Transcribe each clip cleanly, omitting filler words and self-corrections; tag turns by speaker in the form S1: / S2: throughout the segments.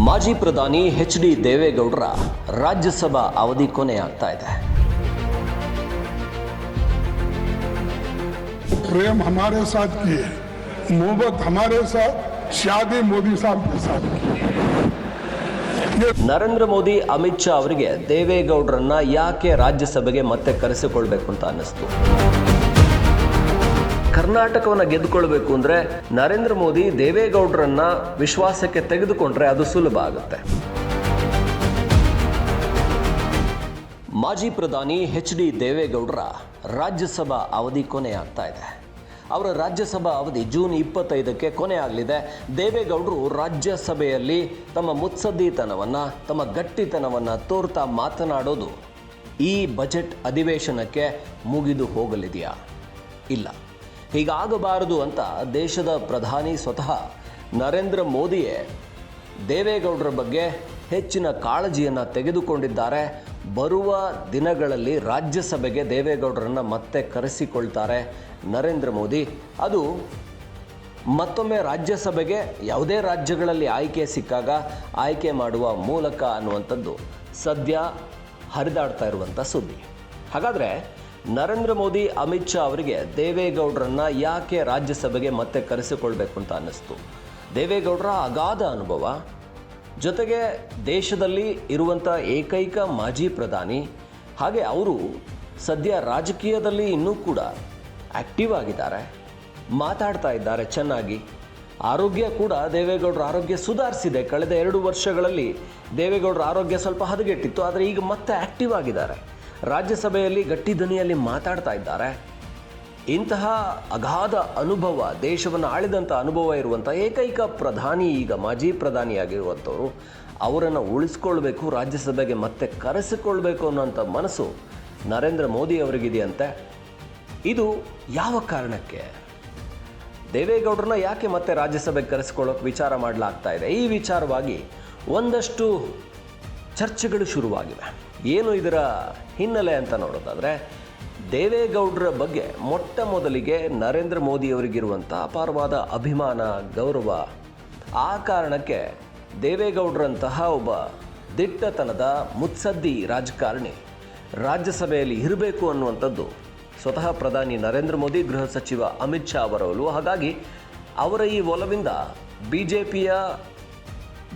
S1: ಮಾಜಿ ಪ್ರಧಾನಿ ಎಚ್.ಡಿ. ದೇವೇಗೌಡರ ರಾಜ್ಯಸಭಾ ಅವಧಿ ಕೊನೆಯಾಗ್ತಾ ಇದೆ.
S2: प्रेम हमारे साथ की है, मोहब्बत हमारे साथ, शादी मोदी साहब के साथ की.
S1: ನರೇಂದ್ರ ಮೋದಿ ಅಮಿತ್ ಶಾ ಅವರಿಗೆ ದೇವೇಗೌಡರನ್ನ ಯಾಕೆ ರಾಜ್ಯಸಭೆಗೆ ಮತ್ತೆ ಕರೆಸಿಕೊಳ್ಬೇಕು ಅಂತ ಅನ್ನಿಸ್ತು? ಕರ್ನಾಟಕವನ್ನು ಗೆದ್ದುಕೊಳ್ಬೇಕು ಅಂದ್ರೆ ನರೇಂದ್ರ ಮೋದಿ ದೇವೇಗೌಡರನ್ನ ವಿಶ್ವಾಸಕ್ಕೆ ತೆಗೆದುಕೊಂಡ್ರೆ ಅದು ಸುಲಭ ಆಗುತ್ತೆ. ಮಾಜಿ ಪ್ರಧಾನಿ ಎಚ್.ಡಿ. ದೇವೇಗೌಡರ ರಾಜ್ಯಸಭಾ ಅವಧಿ ಕೊನೆಯಾಗ್ತಾ ಇದೆ. ಅವರ ರಾಜ್ಯಸಭಾ ಅವಧಿ ಜೂನ್ 25ಕ್ಕೆ ಕೊನೆಯಾಗಲಿದೆ. ದೇವೇಗೌಡರು ರಾಜ್ಯಸಭೆಯಲ್ಲಿ ತಮ್ಮ ಮುತ್ಸದ್ದಿತನವನ್ನು, ತಮ್ಮ ಗಟ್ಟಿತನವನ್ನು ತೋರ್ತಾ ಮಾತನಾಡೋದು ಈ ಬಜೆಟ್ ಅಧಿವೇಶನಕ್ಕೆ ಮುಗಿದು ಹೋಗಲಿದೆಯಾ? ಇಲ್ಲ, ಹೀಗಾಗಬಾರದು ಅಂತ ದೇಶದ ಪ್ರಧಾನಿ ಸ್ವತಃ ನರೇಂದ್ರ ಮೋದಿಯೇ ದೇವೇಗೌಡರ ಬಗ್ಗೆ ಹೆಚ್ಚಿನ ಕಾಳಜಿಯನ್ನು ತೆಗೆದುಕೊಂಡಿದ್ದಾರೆ. ಬರುವ ದಿನಗಳಲ್ಲಿ ರಾಜ್ಯಸಭೆಗೆ ದೇವೇಗೌಡರನ್ನು ಮತ್ತೆ ಕರೆಸಿಕೊಳ್ತಾರೆ ನರೇಂದ್ರ ಮೋದಿ. ಅದು ಮತ್ತೊಮ್ಮೆ ರಾಜ್ಯಸಭೆಗೆ ಯಾವುದೇ ರಾಜ್ಯಗಳಲ್ಲಿ ಆಯ್ಕೆ ಸಿಕ್ಕಾಗ ಆಯ್ಕೆ ಮಾಡುವ ಮೂಲಕ ಅನ್ನುವಂಥದ್ದು ಸದ್ಯ ಹರಿದಾಡ್ತಾ ಇರುವಂಥ ಸುದ್ದಿ. ಹಾಗಾದರೆ ನರೇಂದ್ರ ಮೋದಿ ಅಮಿತ್ ಶಾ ಅವರಿಗೆ ದೇವೇಗೌಡರನ್ನು ಯಾಕೆ ರಾಜ್ಯಸಭೆಗೆ ಮತ್ತೆ ಕರೆಸಿಕೊಳ್ಬೇಕು ಅಂತ ಅನ್ನಿಸ್ತು? ದೇವೇಗೌಡರ ಅಗಾಧ ಅನುಭವ, ಜೊತೆಗೆ ದೇಶದಲ್ಲಿ ಇರುವಂಥ ಏಕೈಕ ಮಾಜಿ ಪ್ರಧಾನಿ, ಹಾಗೆ ಅವರು ಸದ್ಯ ರಾಜಕೀಯದಲ್ಲಿ ಇನ್ನೂ ಕೂಡ ಆ್ಯಕ್ಟಿವ್ ಆಗಿದ್ದಾರೆ, ಮಾತಾಡ್ತಾ ಇದ್ದಾರೆ ಚೆನ್ನಾಗಿ. ಆರೋಗ್ಯ ಕೂಡ ದೇವೇಗೌಡರ ಆರೋಗ್ಯ ಸುಧಾರಿಸಿದೆ. ಕಳೆದ 2 ವರ್ಷಗಳಲ್ಲಿ ದೇವೇಗೌಡರ ಆರೋಗ್ಯ ಸ್ವಲ್ಪ ಹದಗೆಟ್ಟಿತ್ತು, ಆದರೆ ಈಗ ಮತ್ತೆ ಆ್ಯಕ್ಟಿವ್ ಆಗಿದ್ದಾರೆ. ರಾಜ್ಯಸಭೆಯಲ್ಲಿ ಗಟ್ಟಿ ಧ್ವನಿಯಲ್ಲಿ ಮಾತಾಡ್ತಾ ಇದ್ದಾರೆ. ಇಂತಹ ಅಗಾಧ ಅನುಭವ, ದೇಶವನ್ನು ಆಳಿದಂಥ ಅನುಭವ ಇರುವಂಥ ಏಕೈಕ ಪ್ರಧಾನಿ, ಈಗ ಮಾಜಿ ಪ್ರಧಾನಿಯಾಗಿರುವಂಥವರು, ಅವರನ್ನು ಉಳಿಸ್ಕೊಳ್ಬೇಕು, ರಾಜ್ಯಸಭೆಗೆ ಮತ್ತೆ ಕರೆಸಿಕೊಳ್ಬೇಕು ಅನ್ನೋಂಥ ಮನಸ್ಸು ನರೇಂದ್ರ ಮೋದಿ ಅವರಿಗಿದೆಯಂತೆ. ಇದು ಯಾವ ಕಾರಣಕ್ಕೆ? ದೇವೇಗೌಡರನ್ನ ಯಾಕೆ ಮತ್ತೆ ರಾಜ್ಯಸಭೆಗೆ ಕರೆಸಿಕೊಳ್ಳೋಕೆ ವಿಚಾರ ಮಾಡಲಾಗ್ತಾ ಇದೆ? ಈ ವಿಚಾರವಾಗಿ ಒಂದಷ್ಟು ಚರ್ಚೆಗಳು ಶುರುವಾಗಿವೆ. ಏನು ಇದರ ಹಿನ್ನೆಲೆ ಅಂತ ನೋಡೋದಾದರೆ, ದೇವೇಗೌಡರ ಬಗ್ಗೆ ಮೊಟ್ಟ ಮೊದಲಿಗೆ ನರೇಂದ್ರ ಮೋದಿಯವರಿಗಿರುವಂಥ ಅಪಾರವಾದ ಅಭಿಮಾನ, ಗೌರವ, ಆ ಕಾರಣಕ್ಕೆ ದೇವೇಗೌಡರಂತಹ ಒಬ್ಬ ದಿಟ್ಟತನದ ಮುತ್ಸದ್ದಿ ರಾಜಕಾರಣಿ ರಾಜ್ಯಸಭೆಯಲ್ಲಿ ಇರಬೇಕು ಅನ್ನುವಂಥದ್ದು ಸ್ವತಃ ಪ್ರಧಾನಿ ನರೇಂದ್ರ ಮೋದಿ, ಗೃಹ ಸಚಿವ ಅಮಿತ್ ಶಾ ಅವರ ಒಲವು. ಹಾಗಾಗಿ ಅವರ ಈ ಒಲವಿಂದ BJPಯ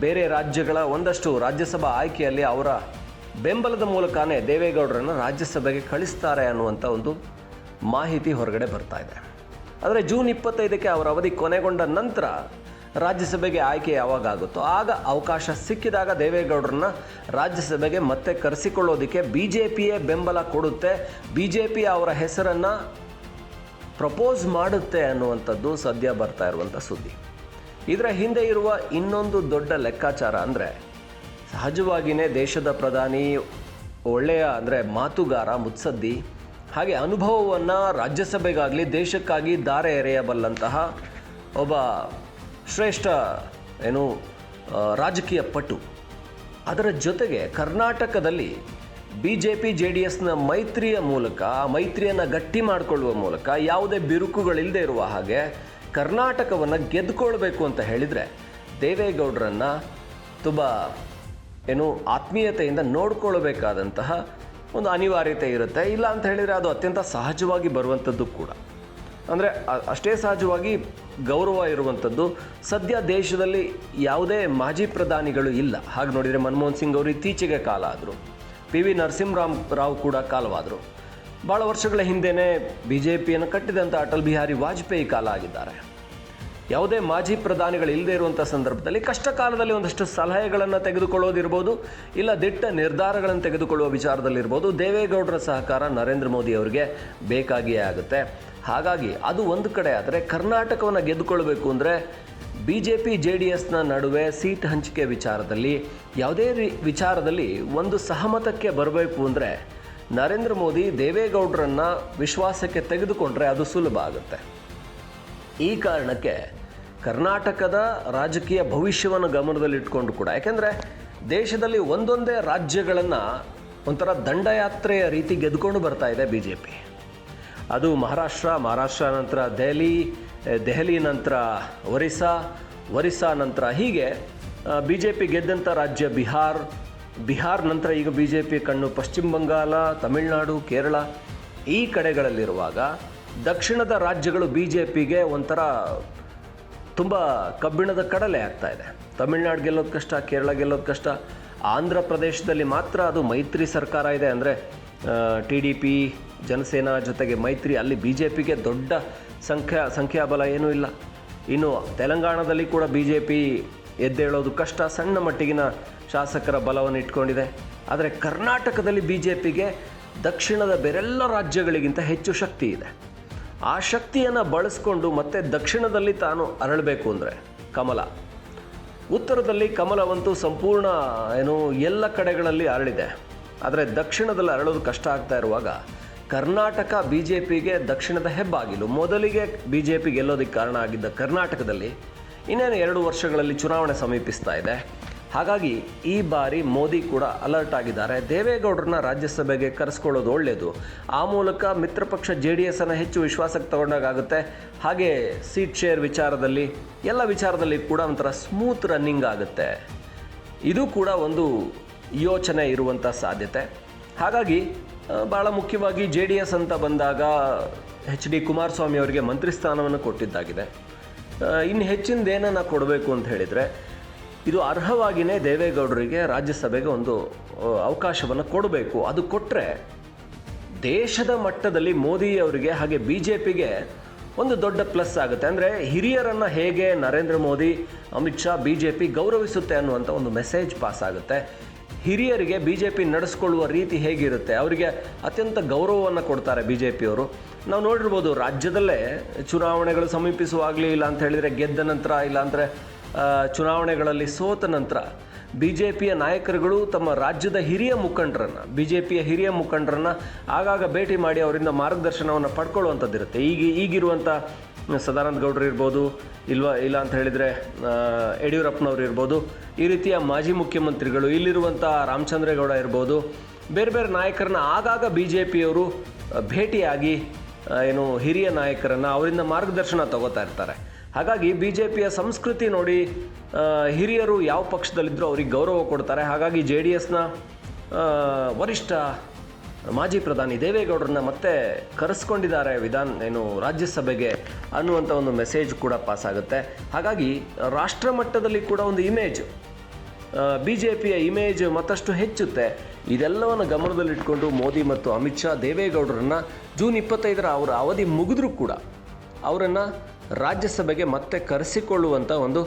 S1: ಬೇರೆ ರಾಜ್ಯಗಳ ಒಂದಷ್ಟು ರಾಜ್ಯಸಭಾ ಆಯ್ಕೆಯಲ್ಲಿ ಅವರ ಬೆಂಬಲದ ಮೂಲಕನೇ ದೇವೇಗೌಡರನ್ನು ರಾಜ್ಯಸಭೆಗೆ ಕಳಿಸ್ತಾರೆ ಅನ್ನುವಂಥ ಒಂದು ಮಾಹಿತಿ ಹೊರಗಡೆ ಬರ್ತಾ ಇದೆ. ಆದರೆ ಜೂನ್ 25ಕ್ಕೆ ಅವರ ಅವಧಿ ಕೊನೆಗೊಂಡ ನಂತರ ರಾಜ್ಯಸಭೆಗೆ ಆಯ್ಕೆ ಯಾವಾಗ ಆಗುತ್ತೋ ಆಗ ಅವಕಾಶ ಸಿಕ್ಕಿದಾಗ ದೇವೇಗೌಡರನ್ನ ರಾಜ್ಯಸಭೆಗೆ ಮತ್ತೆ ಕರೆಸಿಕೊಳ್ಳೋದಕ್ಕೆ BJPಯೇ ಬೆಂಬಲ ಕೊಡುತ್ತೆ, BJP ಅವರ ಹೆಸರನ್ನು ಪ್ರಪೋಸ್ ಮಾಡುತ್ತೆ ಅನ್ನುವಂಥದ್ದು ಸದ್ಯ ಬರ್ತಾ ಇರುವಂಥ ಸುದ್ದಿ. ಇದರ ಹಿಂದೆ ಇರುವ ಇನ್ನೊಂದು ದೊಡ್ಡ ಲೆಕ್ಕಾಚಾರ ಅಂದರೆ, ಸಹಜವಾಗಿಯೇ ದೇಶದ ಪ್ರಧಾನಿ ಒಳ್ಳೆಯ ಮಾತುಗಾರ, ಮುತ್ಸದ್ದಿ, ಹಾಗೆ ಅನುಭವವನ್ನು ರಾಜ್ಯಸಭೆಗಾಗಲಿ ದೇಶಕ್ಕಾಗಿ ದಾರೆ ಎರೆಯಬಲ್ಲಂತಹ ಒಬ್ಬ ಶ್ರೇಷ್ಠ ರಾಜಕೀಯ ಪಟು. ಅದರ ಜೊತೆಗೆ ಕರ್ನಾಟಕದಲ್ಲಿ BJP JDSನ ಮೈತ್ರಿಯ ಮೂಲಕ, ಆ ಮೈತ್ರಿಯನ್ನು ಗಟ್ಟಿ ಮಾಡಿಕೊಳ್ಳುವ ಮೂಲಕ ಯಾವುದೇ ಬಿರುಕುಗಳಿಲ್ಲದೆ ಇರುವ ಹಾಗೆ ಕರ್ನಾಟಕವನ್ನು ಗೆದ್ದುಕೊಳ್ಬೇಕು ಅಂತ ಹೇಳಿದರೆ ದೇವೇಗೌಡರನ್ನು ತುಂಬ ಆತ್ಮೀಯತೆಯಿಂದ ನೋಡ್ಕೊಳ್ಬೇಕಾದಂತಹ ಒಂದು ಅನಿವಾರ್ಯತೆ ಇರುತ್ತೆ. ಇಲ್ಲ ಅಂತ ಹೇಳಿದರೆ ಅದು ಅತ್ಯಂತ ಸಹಜವಾಗಿ ಬರುವಂಥದ್ದು ಕೂಡ. ಅಂದರೆ ಅಷ್ಟೇ ಸಹಜವಾಗಿ ಗೌರವ ಇರುವಂಥದ್ದು. ಸದ್ಯ ದೇಶದಲ್ಲಿ ಯಾವುದೇ ಮಾಜಿ ಪ್ರಧಾನಿಗಳು ಇಲ್ಲ. ಹಾಗೆ ನೋಡಿದರೆ ಮನಮೋಹನ್ ಸಿಂಗ್ ಅವರು ಇತ್ತೀಚೆಗೆ ಕಾಲ ಆದರು, PV ನರಸಿಂಹರಾವ್ ಕೂಡ ಕಾಲವಾದರು. ಭಾಳ ವರ್ಷಗಳ ಹಿಂದೆಯೇ BJPಯನ್ನು ಕಟ್ಟಿದಂಥ ಅಟಲ್ ಬಿಹಾರಿ ವಾಜಪೇಯಿ ಕಾಲ ಆಗಿದ್ದಾರೆ. ಯಾವುದೇ ಮಾಜಿ ಪ್ರಧಾನಿಗಳು ಇಲ್ಲದೆ ಇರುವಂಥ ಸಂದರ್ಭದಲ್ಲಿ ಕಷ್ಟ ಕಾಲದಲ್ಲಿ ಒಂದಷ್ಟು ಸಲಹೆಗಳನ್ನು ತೆಗೆದುಕೊಳ್ಳೋದಿರ್ಬೋದು, ಇಲ್ಲ ದಿಟ್ಟ ನಿರ್ಧಾರಗಳನ್ನು ತೆಗೆದುಕೊಳ್ಳುವ ವಿಚಾರದಲ್ಲಿರ್ಬೋದು, ದೇವೇಗೌಡರ ಸಹಕಾರ ನರೇಂದ್ರ ಮೋದಿ ಅವರಿಗೆ ಬೇಕಾಗಿಯೇ ಆಗುತ್ತೆ. ಹಾಗಾಗಿ ಅದು ಒಂದು ಕಡೆ ಆದರೆ, ಕರ್ನಾಟಕವನ್ನು ಗೆದ್ದುಕೊಳ್ಬೇಕು ಅಂದರೆ BJP JDSನ ನಡುವೆ ಸೀಟ್ ಹಂಚಿಕೆ ವಿಚಾರದಲ್ಲಿ, ಯಾವುದೇ ವಿಚಾರದಲ್ಲಿ ಒಂದು ಸಹಮತಕ್ಕೆ ಬರಬೇಕು ಅಂದರೆ ನರೇಂದ್ರ ಮೋದಿ ದೇವೇಗೌಡರನ್ನು ವಿಶ್ವಾಸಕ್ಕೆ ತೆಗೆದುಕೊಂಡ್ರೆ ಅದು ಸುಲಭ ಆಗುತ್ತೆ. ಈ ಕಾರಣಕ್ಕೆ ಕರ್ನಾಟಕದ ರಾಜಕೀಯ ಭವಿಷ್ಯವನ್ನು ಗಮನದಲ್ಲಿಟ್ಕೊಂಡು ಕೂಡ, ಯಾಕೆಂದರೆ ದೇಶದಲ್ಲಿ ಒಂದೊಂದೇ ರಾಜ್ಯಗಳನ್ನು ಒಂಥರ ದಂಡಯಾತ್ರೆಯ ರೀತಿ ಗೆದ್ದುಕೊಂಡು ಬರ್ತಾ ಇದೆ BJP. ಅದು ಮಹಾರಾಷ್ಟ್ರ ನಂತರ ದೆಹಲಿ ನಂತರ ಒರಿಸ್ಸಾ ನಂತರ ಹೀಗೆ ಬಿ ಜೆ ಪಿ ಗೆದ್ದಂಥ ರಾಜ್ಯ ಬಿಹಾರ್ ನಂತರ ಈಗ ಬಿ ಜೆ ಪಿ ಕಣ್ಣು ಪಶ್ಚಿಮ ಬಂಗಾಳ, ತಮಿಳುನಾಡು, ಕೇರಳ ಈ ಕಡೆಗಳಲ್ಲಿರುವಾಗ ದಕ್ಷಿಣದ ರಾಜ್ಯಗಳು ಬಿ ಜೆ ಪಿಗೆ ಒಂಥರ ತುಂಬ ಕಬ್ಬಿಣದ ಕಡಲೆ ಆಗ್ತಾ ಇದೆ. ತಮಿಳುನಾಡು ಗೆಲ್ಲೋದು ಕಷ್ಟ, ಕೇರಳ ಗೆಲ್ಲೋದು ಕಷ್ಟ. ಆಂಧ್ರ ಪ್ರದೇಶದಲ್ಲಿ ಮಾತ್ರ ಅದು ಮೈತ್ರಿ ಸರ್ಕಾರ ಇದೆ, ಅಂದರೆ TDP ಜನಸೇನಾ ಜೊತೆಗೆ ಮೈತ್ರಿ, ಅಲ್ಲಿ ಬಿ ಜೆ ಪಿಗೆ ದೊಡ್ಡ ಸಂಖ್ಯಾಬಲ ಏನೂ ಇಲ್ಲ. ಇನ್ನು ತೆಲಂಗಾಣದಲ್ಲಿ ಕೂಡ ಬಿ ಜೆ ಪಿ ಎದ್ದೇಳೋದು ಕಷ್ಟ, ಸಣ್ಣ ಮಟ್ಟಿಗಿನ ಶಾಸಕರ ಬಲವನ್ನು ಇಟ್ಕೊಂಡಿದೆ. ಆದರೆ ಕರ್ನಾಟಕದಲ್ಲಿ ಬಿ ಜೆ ಪಿಗೆ ದಕ್ಷಿಣದ ಬೇರೆಲ್ಲ ರಾಜ್ಯಗಳಿಗಿಂತ ಹೆಚ್ಚು ಶಕ್ತಿ ಇದೆ. ಆ ಶಕ್ತಿಯನ್ನು ಬಳಸ್ಕೊಂಡು ಮತ್ತೆ ದಕ್ಷಿಣದಲ್ಲಿ ತಾನು ಅರಳಬೇಕು ಅಂದರೆ ಕಮಲ, ಉತ್ತರದಲ್ಲಿ ಕಮಲವಂತೂ ಸಂಪೂರ್ಣ ಎಲ್ಲ ಕಡೆಗಳಲ್ಲಿ ಅರಳಿದೆ. ಆದರೆ ದಕ್ಷಿಣದಲ್ಲಿ ಅರಳೋದು ಕಷ್ಟ ಆಗ್ತಾ ಇರುವಾಗ ಕರ್ನಾಟಕ ಬಿ ಜೆ ಪಿಗೆ ದಕ್ಷಿಣದ ಹೆಬ್ಬಾಗಿಲು. ಮೊದಲಿಗೆ ಬಿ ಜೆ ಪಿ ಗೆಲ್ಲೋದಕ್ಕೆ ಕಾರಣ ಆಗಿದ್ದ ಕರ್ನಾಟಕದಲ್ಲಿ ಇನ್ನೇನು 2 ವರ್ಷಗಳಲ್ಲಿ ಚುನಾವಣೆ ಸಮೀಪಿಸ್ತಾ ಇದೆ. ಹಾಗಾಗಿ ಈ ಬಾರಿ ಮೋದಿ ಕೂಡ ಅಲರ್ಟ್ ಆಗಿದ್ದಾರೆ. ದೇವೇಗೌಡರನ್ನ ರಾಜ್ಯಸಭೆಗೆ ಕರೆಸ್ಕೊಳ್ಳೋದು ಒಳ್ಳೆಯದು. ಆ ಮೂಲಕ ಮಿತ್ರಪಕ್ಷ JDS ಅನ್ನು ಹೆಚ್ಚು ವಿಶ್ವಾಸಕ್ಕೆ ತಗೊಂಡಾಗುತ್ತೆ. ಹಾಗೆ ಸೀಟ್ ಶೇರ್ ವಿಚಾರದಲ್ಲಿ ಎಲ್ಲ ವಿಚಾರದಲ್ಲಿ ಕೂಡ ಒಂಥರ ಸ್ಮೂತ್ ರನ್ನಿಂಗ್ ಆಗುತ್ತೆ. ಇದು ಕೂಡ ಒಂದು ಯೋಚನೆ ಇರುವಂಥ ಸಾಧ್ಯತೆ. ಹಾಗಾಗಿ ಭಾಳ ಮುಖ್ಯವಾಗಿ JDS ಅಂತ ಬಂದಾಗ HD ಕುಮಾರಸ್ವಾಮಿ ಅವರಿಗೆ ಮಂತ್ರಿ ಸ್ಥಾನವನ್ನು ಕೊಟ್ಟಿದ್ದಾಗಿದೆ. ಇನ್ನು ಹೆಚ್ಚಿನದೇನನ್ನು ಕೊಡಬೇಕು ಅಂತ ಹೇಳಿದರೆ ಇದು ಅರ್ಹವಾಗಿಯೇ ದೇವೇಗೌಡರಿಗೆ ರಾಜ್ಯಸಭೆಗೆ ಒಂದು ಅವಕಾಶವನ್ನು ಕೊಡಬೇಕು. ಅದು ಕೊಟ್ಟರೆ ದೇಶದ ಮಟ್ಟದಲ್ಲಿ ಮೋದಿ ಅವರಿಗೆ ಹಾಗೆ ಬಿ ಜೆ ಪಿಗೆ ಒಂದು ದೊಡ್ಡ ಪ್ಲಸ್ ಆಗುತ್ತೆ. ಅಂದರೆ ಹಿರಿಯರನ್ನು ಹೇಗೆ Narendra Modi, Amit Shah, B J P ಗೌರವಿಸುತ್ತೆ ಅನ್ನುವಂಥ ಒಂದು ಮೆಸೇಜ್ ಪಾಸ್ ಆಗುತ್ತೆ. ಹಿರಿಯರಿಗೆ ಬಿ ಜೆ ಪಿ ನಡೆಸ್ಕೊಳ್ಳುವ ರೀತಿ ಹೇಗಿರುತ್ತೆ, ಅವರಿಗೆ ಅತ್ಯಂತ ಗೌರವವನ್ನು ಕೊಡ್ತಾರೆ ಬಿ ಜೆ ಪಿಯವರು. ನಾವು ನೋಡಿರ್ಬೋದು, ರಾಜ್ಯದಲ್ಲೇ ಚುನಾವಣೆಗಳು ಸಮೀಪಿಸುವಾಗಲಿ, ಇಲ್ಲ ಅಂತ ಹೇಳಿದರೆ ಗೆದ್ದ ನಂತರ, ಇಲ್ಲಾಂದರೆ ಚುನಾವಣೆಗಳಲ್ಲಿ ಸೋತ ನಂತರ ಬಿ ಜೆ ಪಿಯ ನಾಯಕರುಗಳು ತಮ್ಮ ರಾಜ್ಯದ ಹಿರಿಯ ಮುಖಂಡರನ್ನು, ಬಿ ಜೆ ಪಿಯ ಹಿರಿಯ ಮುಖಂಡರನ್ನು ಆಗಾಗ ಭೇಟಿ ಮಾಡಿ ಅವರಿಂದ ಮಾರ್ಗದರ್ಶನವನ್ನು ಪಡ್ಕೊಳ್ಳುವಂಥದ್ದಿರುತ್ತೆ. ಈಗಿರುವಂಥ ಸದಾನಂದ ಗೌಡರು ಇರ್ಬೋದು, ಇಲ್ಲ ಅಂತ ಹೇಳಿದರೆ ಯಡಿಯೂರಪ್ಪನವರು ಇರ್ಬೋದು, ಈ ರೀತಿಯ ಮಾಜಿ ಮುಖ್ಯಮಂತ್ರಿಗಳು, ಇಲ್ಲಿರುವಂಥ ರಾಮಚಂದ್ರೇಗೌಡ ಇರ್ಬೋದು, ಬೇರೆ ಬೇರೆ ನಾಯಕರನ್ನ ಆಗಾಗ ಬಿ ಜೆ ಪಿಯವರು ಭೇಟಿಯಾಗಿ ಹಿರಿಯ ನಾಯಕರನ್ನು ಅವರಿಂದ ಮಾರ್ಗದರ್ಶನ ತಗೋತಾ ಇರ್ತಾರೆ. ಹಾಗಾಗಿ ಬಿ ಜೆ ಪಿಯ ಸಂಸ್ಕೃತಿ ನೋಡಿ ಹಿರಿಯರು ಯಾವ ಪಕ್ಷದಲ್ಲಿದ್ದರೂ ಅವ್ರಿಗೆ ಗೌರವ ಕೊಡ್ತಾರೆ. ಹಾಗಾಗಿ JDSನ ವರಿಷ್ಠ ಮಾಜಿ ಪ್ರಧಾನಿ ದೇವೇಗೌಡರನ್ನ ಮತ್ತೆ ಕರೆಸ್ಕೊಂಡಿದ್ದಾರೆ ರಾಜ್ಯಸಭೆಗೆ ಅನ್ನುವಂಥ ಒಂದು ಮೆಸೇಜ್ ಕೂಡ ಪಾಸ್ ಆಗುತ್ತೆ. ಹಾಗಾಗಿ ರಾಷ್ಟ್ರ ಮಟ್ಟದಲ್ಲಿ ಕೂಡ ಒಂದು ಇಮೇಜ್, ಬಿ ಜೆ ಪಿಯ ಇಮೇಜ್ ಮತ್ತಷ್ಟು ಹೆಚ್ಚುತ್ತೆ. ಇದೆಲ್ಲವನ್ನು ಗಮನದಲ್ಲಿಟ್ಕೊಂಡು ಮೋದಿ ಮತ್ತು ಅಮಿತ್ ಶಾ ದೇವೇಗೌಡರನ್ನು ಜೂನ್ 25 ಅವರ ಅವಧಿ ಮುಗಿದ್ರೂ ಕೂಡ ಅವರನ್ನು ರಾಜ್ಯಸಭೆಗೆ ಮತ್ತೆ ಕರೆಸಿಕೊಳ್ಳುವಂಥ ಒಂದು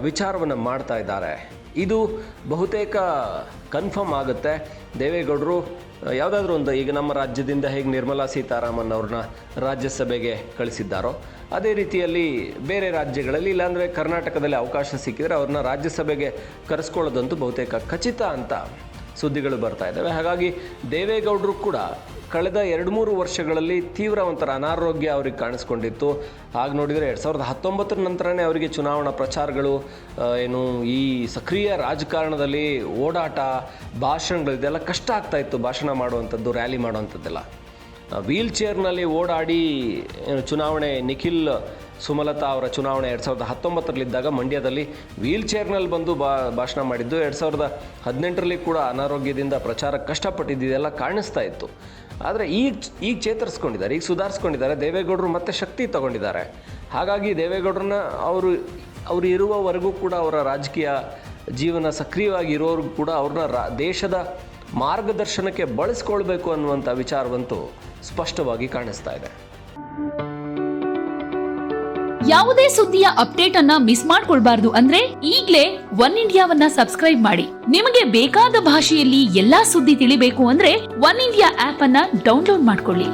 S1: ವಿಚಾರವನ್ನು ಮಾಡ್ತಾ ಇದ್ದಾರೆ. ಇದು ಬಹುತೇಕ ಕನ್ಫರ್ಮ್ ಆಗುತ್ತೆ. ದೇವೇಗೌಡರು ಯಾವುದಾದ್ರೂ ಒಂದು, ಈಗ ನಮ್ಮ ರಾಜ್ಯದಿಂದ ಹೇಗೆ ನಿರ್ಮಲಾ ಸೀತಾರಾಮನ್ ಅವ್ರನ್ನ ರಾಜ್ಯಸಭೆಗೆ ಕಳಿಸಿದ್ದಾರೋ ಅದೇ ರೀತಿಯಲ್ಲಿ ಬೇರೆ ರಾಜ್ಯಗಳಲ್ಲಿ, ಇಲ್ಲಾಂದರೆ ಕರ್ನಾಟಕದಲ್ಲಿ ಅವಕಾಶ ಸಿಕ್ಕಿದರೆ ಅವ್ರನ್ನ ರಾಜ್ಯಸಭೆಗೆ ಕರೆಸ್ಕೊಳ್ಳೋದಂತೂ ಬಹುತೇಕ ಖಚಿತ ಅಂತ ಸುದ್ದಿಗಳು ಬರ್ತಾ ಇದ್ದಾವೆ. ಹಾಗಾಗಿ ದೇವೇಗೌಡರು ಕೂಡ ಕಳೆದ 2-3 ವರ್ಷಗಳಲ್ಲಿ ತೀವ್ರ ಒಂಥರ ಅನಾರೋಗ್ಯ ಅವ್ರಿಗೆ ಕಾಣಿಸ್ಕೊಂಡಿತ್ತು. ಹಾಗೆ ನೋಡಿದರೆ 2019 ನಂತರನೇ ಅವರಿಗೆ ಚುನಾವಣಾ ಪ್ರಚಾರಗಳು, ಈ ಸಕ್ರಿಯ ರಾಜಕಾರಣದಲ್ಲಿ ಓಡಾಟ, ಭಾಷಣಗಳು, ಇದೆಲ್ಲ ಕಷ್ಟ ಆಗ್ತಾಯಿತ್ತು. ಭಾಷಣ ಮಾಡುವಂಥದ್ದು, ರ್ಯಾಲಿ ಮಾಡುವಂಥದ್ದೆಲ್ಲ ವೀಲ್ ಚೇರ್ನಲ್ಲಿ ಓಡಾಡಿ ಚುನಾವಣೆ, ನಿಖಿಲ್ ಸುಮಲತಾ ಅವರ ಚುನಾವಣೆ 2019ರಲ್ಲಿದ್ದಾಗ ಮಂಡ್ಯದಲ್ಲಿ ವೀಲ್ ಚೇರ್ನಲ್ಲಿ ಬಂದು ಭಾಷಣ ಮಾಡಿದ್ದು. 2018ರಲ್ಲಿ ಕೂಡ ಅನಾರೋಗ್ಯದಿಂದ ಪ್ರಚಾರ ಕಷ್ಟಪಟ್ಟಿದ್ದೆಲ್ಲ ಕಾಣಿಸ್ತಾ ಇತ್ತು. ಆದರೆ ಈಗ ಚೇತರಿಸ್ಕೊಂಡಿದ್ದಾರೆ, ಈಗ ಸುಧಾರಿಸ್ಕೊಂಡಿದ್ದಾರೆ. ದೇವೇಗೌಡರು ಮತ್ತೆ ಶಕ್ತಿ ತಗೊಂಡಿದ್ದಾರೆ. ಹಾಗಾಗಿ ದೇವೇಗೌಡರನ್ನ ಅವರು ಇರುವವರೆಗೂ ಕೂಡ, ಅವರ ರಾಜಕೀಯ ಜೀವನ ಸಕ್ರಿಯವಾಗಿ ಇರೋವರೆಗೂ ಕೂಡ ಅವ್ರನ್ನ ದೇಶದ ಮಾರ್ಗದರ್ಶನಕ್ಕೆ ಬಳಸ್ಕೊಳ್ಬೇಕು ಅನ್ನುವಂಥ ವಿಚಾರವಂತೂ ಸ್ಪಷ್ಟವಾಗಿ ಕಾಣಿಸ್ತಾ ಇದೆ.
S3: ಯಾವುದೇ ಸುದ್ದಿಯ ಅಪ್ಡೇಟ್ ಅನ್ನ ಮಿಸ್ ಮಾಡ್ಕೊಳ್ಬಾರ್ದು ಅಂದ್ರೆ ಈಗ್ಲೇ ಒನ್ ಇಂಡಿಯಾವನ್ನ ಸಬ್ಸ್ಕ್ರೈಬ್ ಮಾಡಿ. ನಿಮಗೆ ಬೇಕಾದ ಭಾಷೆಯಲ್ಲಿ ಎಲ್ಲಾ ಸುದ್ದಿ ತಿಳಿಬೇಕು ಅಂದ್ರೆ ಒನ್ ಇಂಡಿಯಾ ಆಪ್ ಅನ್ನ ಡೌನ್ಲೋಡ್ ಮಾಡ್ಕೊಳ್ಳಿ.